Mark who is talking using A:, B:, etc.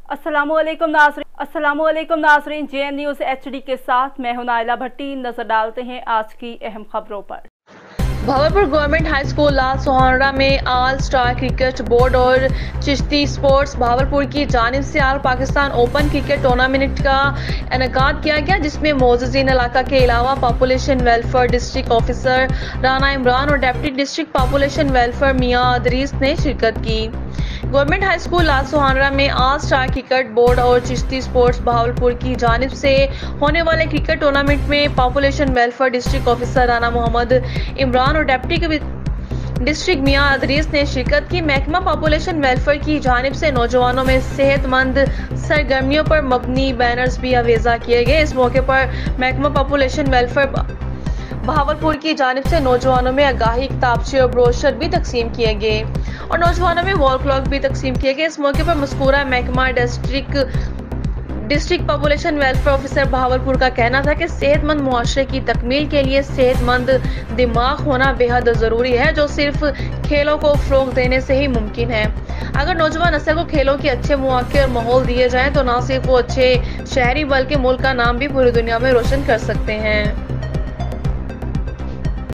A: अस्सलामुअलैकुम नाज़रीन, JN news HD के साथ मैं हूं नाइला भट्टी। नजर डालते हैं आज की अहम खबरों पर।
B: भावलपुर गवर्नमेंट हाई स्कूल लाल सोहानरा में ऑल स्टार क्रिकेट बोर्ड और चिश्ती स्पोर्ट्स भावलपुर की जानिब से all Pakistan open cricket tournament का इनेकाद किया गया, जिसमें मोअज़्ज़िज़ीन इलाका के अलावा population welfare district officer Rana Imran और डिप्टी डिस्ट्रिक्ट पॉपुलेशन वेलफेयर मियां अदरीस ने शिरकत की। गवर्नमेंट हाई स्कूल लाल सोहानरा में ऑल स्टार क्रिकेट बोर्ड और चिश्ती स्पोर्ट्स भावलपुर की जानिब से होने वाले क्रिकेट टूर्नामेंट में population welfare district officer Rana Mohammad Imran और डिप्टी डिस्ट्रिक्ट मियां अदरीस ने शिरकत की। महकमा पॉपुलेशन वेलफेयर की जानिब से नौजवानों में सेहतमंद सरगर्मियों पर मबनी बैनर्स भी अवेजा किए गए। इस मौके पर महकमा पॉपुलेशन वेलफेयर भावलपुर की जानिब से नौजवानों में आगाही किताबचे और ब्रोशर भी तकसीम किए गए और नौजवानों में वॉल क्लॉक भी तकसीम किए गए। इस मौके पर मज़कूरा महकमा district population welfare officer Bahawalpur का कहना था कि सेहतमंद मुआशरे की तकमील के लिए सेहतमंद दिमाग होना बेहद ज़रूरी है, जो सिर्फ खेलों को फ़रोग़ देने से ही मुमकिन है। अगर नौजवान नस्ल को खेलों के अच्छे मौके और माहौल दिए जाएं तो न सिर्फ वो अच्छे शहरी बल्कि मुल्क का नाम भी पूरी दुनिया में रोशन कर सकते हैं।